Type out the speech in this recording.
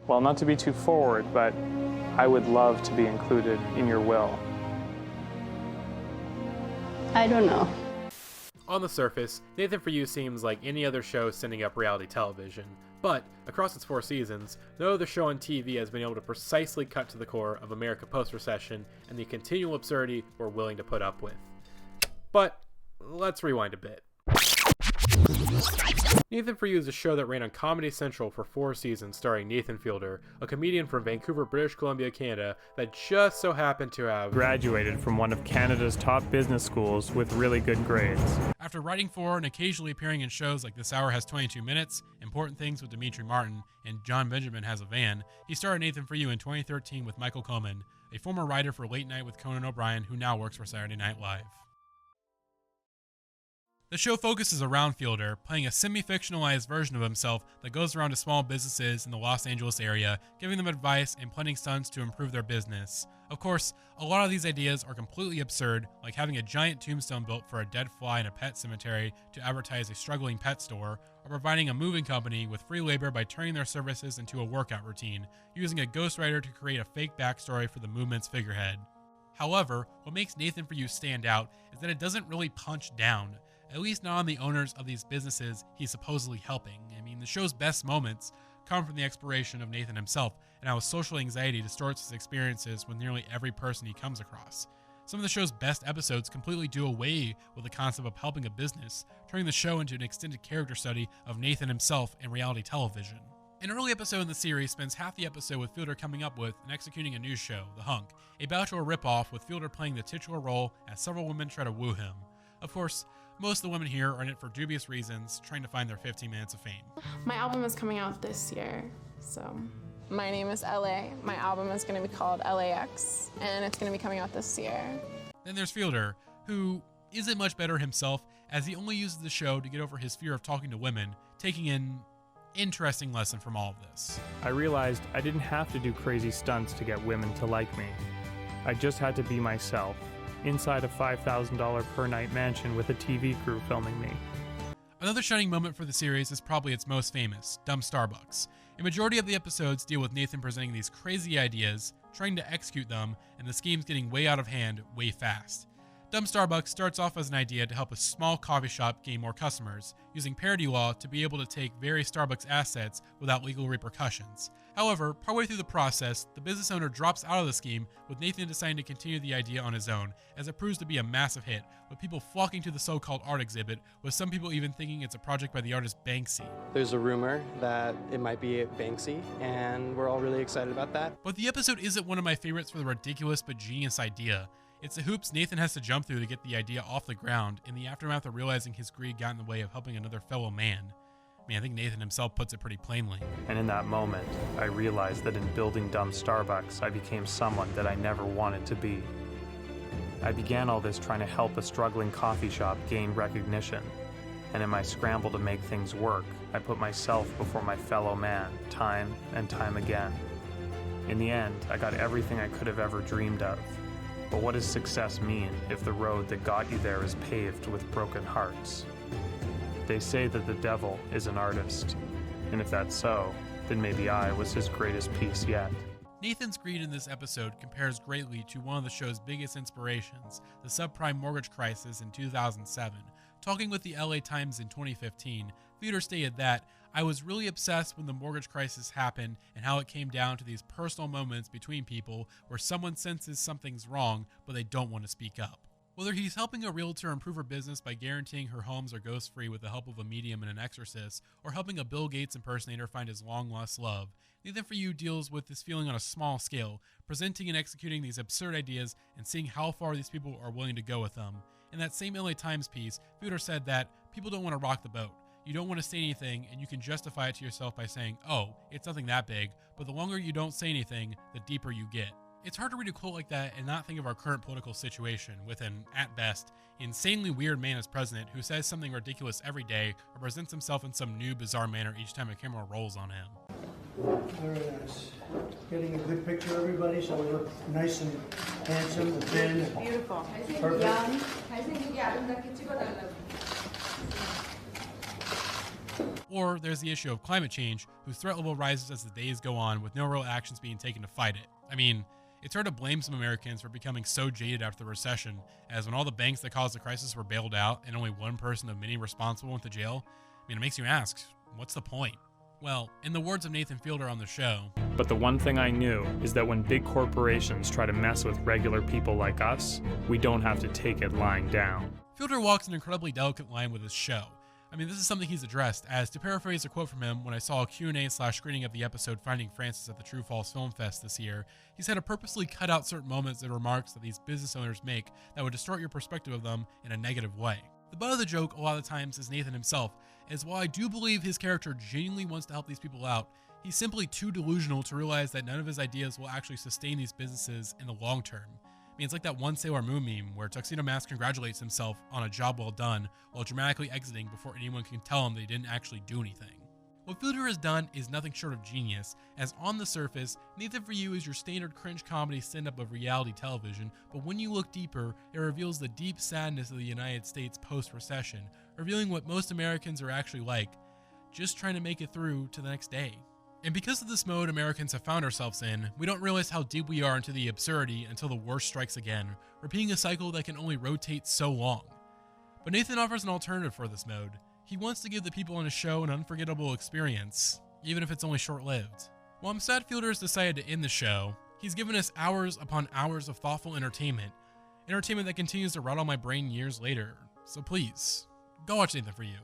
Well, not to be too forward, but I would love to be included in your will. I don't know. On the surface, Nathan For You seems like any other show sending up reality television, but across its 4 seasons, no other show on TV has been able to precisely cut to the core of America post-recession and the continual absurdity we're willing to put up with. But let's rewind a bit. Nathan For You is a show that ran on Comedy Central for 4 seasons starring Nathan Fielder, a comedian from Vancouver, British Columbia, Canada, that just so happened to have Graduated from one of Canada's top business schools with really good grades. After writing for and occasionally appearing in shows like This Hour Has 22 Minutes, Important Things with Dimitri Martin, and John Benjamin Has a Van, he starred Nathan For You in 2013 with Michael Coleman, a former writer for Late Night with Conan O'Brien who now works for Saturday Night Live. The show focuses around Fielder, playing a semi-fictionalized version of himself that goes around to small businesses in the Los Angeles area, giving them advice and planting stunts to improve their business. Of course, a lot of these ideas are completely absurd, like having a giant tombstone built for a dead fly in a pet cemetery to advertise a struggling pet store, or providing a moving company with free labor by turning their services into a workout routine, using a ghostwriter to create a fake backstory for the movement's figurehead. However, what makes Nathan For You stand out is that it doesn't really punch down. At least not on the owners of these businesses he's supposedly helping. I mean, the show's best moments come from the exploration of Nathan himself and how his social anxiety distorts his experiences with nearly every person he comes across. Some of the show's best episodes completely do away with the concept of helping a business, turning the show into an extended character study of Nathan himself in reality television. An early episode in the series spends half the episode with Fielder coming up with and executing a news show, The Hunk, a bachelor ripoff with Fielder playing the titular role as several women try to woo him. Of course, most of the women here are in it for dubious reasons, trying to find their 15 minutes of fame. My album is coming out this year, so. My name is LA. My album is going to be called LAX, and it's going to be coming out this year. Then there's Fielder, who isn't much better himself, as he only uses the show to get over his fear of talking to women, taking an interesting lesson from all of this. I realized I didn't have to do crazy stunts to get women to like me. I just had to be myself, inside a $5,000 per night mansion with a TV crew filming me. Another shining moment for the series is probably its most famous, Dumb Starbucks. A majority of the episodes deal with Nathan presenting these crazy ideas, trying to execute them, and the schemes getting way out of hand way fast. Dumb Starbucks starts off as an idea to help a small coffee shop gain more customers, using parody law to be able to take various Starbucks assets without legal repercussions. However, partway through the process, the business owner drops out of the scheme, with Nathan deciding to continue the idea on his own, as it proves to be a massive hit, with people flocking to the so-called art exhibit, with some people even thinking it's a project by the artist Banksy. There's a rumor that it might be Banksy, and we're all really excited about that. But the episode isn't one of my favorites for the ridiculous but genius idea. It's the hoops Nathan has to jump through to get the idea off the ground, in the aftermath of realizing his greed got in the way of helping another fellow man. I mean, I think Nathan himself puts it pretty plainly. And in that moment, I realized that in building Dumb Starbucks, I became someone that I never wanted to be. I began all this trying to help a struggling coffee shop gain recognition. And in my scramble to make things work, I put myself before my fellow man, time and time again. In the end, I got everything I could have ever dreamed of. But what does success mean if the road that got you there is paved with broken hearts? They say that the devil is an artist, and if that's so, then maybe I was his greatest piece yet. Nathan's greed in this episode compares greatly to one of the show's biggest inspirations, the subprime mortgage crisis in 2007. Talking with the LA Times in 2015, Fielder stated that, "I was really obsessed when the mortgage crisis happened and how it came down to these personal moments between people where someone senses something's wrong, but they don't want to speak up." Whether he's helping a realtor improve her business by guaranteeing her homes are ghost-free with the help of a medium and an exorcist, or helping a Bill Gates impersonator find his long-lost love, Nathan For You deals with this feeling on a small scale, presenting and executing these absurd ideas and seeing how far these people are willing to go with them. In that same LA Times piece, Fielder said that people don't want to rock the boat. You don't want to say anything, and you can justify it to yourself by saying, "Oh, it's nothing that big," but the longer you don't say anything, the deeper you get. It's hard to read a quote like that and not think of our current political situation with an, at best, insanely weird man as president who says something ridiculous every day or presents himself in some new bizarre manner each time a camera rolls on him. Very nice. Getting a good picture, everybody, so we look nice and handsome and thin. Beautiful. Perfect. Or there's the issue of climate change, whose threat level rises as the days go on with no real actions being taken to fight it. I mean, it's hard to blame some Americans for becoming so jaded after the recession, as when all the banks that caused the crisis were bailed out and only one person of many responsible went to jail, I mean, it makes you ask, what's the point? Well, in the words of Nathan Fielder on the show, But the one thing I knew is that when big corporations try to mess with regular people like us, we don't have to take it lying down. Fielder walks an incredibly delicate line with his show. I mean, this is something he's addressed, as to paraphrase a quote from him when I saw a Q&A/screening of the episode Finding Francis at the True False Film Fest this year, he said to purposely cut out certain moments and remarks that these business owners make that would distort your perspective of them in a negative way. The butt of the joke a lot of the times is Nathan himself, as while I do believe his character genuinely wants to help these people out, he's simply too delusional to realize that none of his ideas will actually sustain these businesses in the long term. I mean, it's like that one Sailor Moon meme where Tuxedo Mask congratulates himself on a job well done while dramatically exiting before anyone can tell him they didn't actually do anything. What Fielder has done is nothing short of genius, as on the surface, Nathan For You is your standard cringe comedy stand-up of reality television, but when you look deeper, it reveals the deep sadness of the United States post-recession, revealing what most Americans are actually like, just trying to make it through to the next day. And because of this mode Americans have found ourselves in, we don't realize how deep we are into the absurdity until the worst strikes again, repeating a cycle that can only rotate so long. But Nathan offers an alternative for this mode. He wants to give the people on his show an unforgettable experience, even if it's only short-lived. While I'm sad Fielder has decided to end the show, he's given us hours upon hours of thoughtful entertainment that continues to rattle my brain years later. So please, go watch Nathan For You.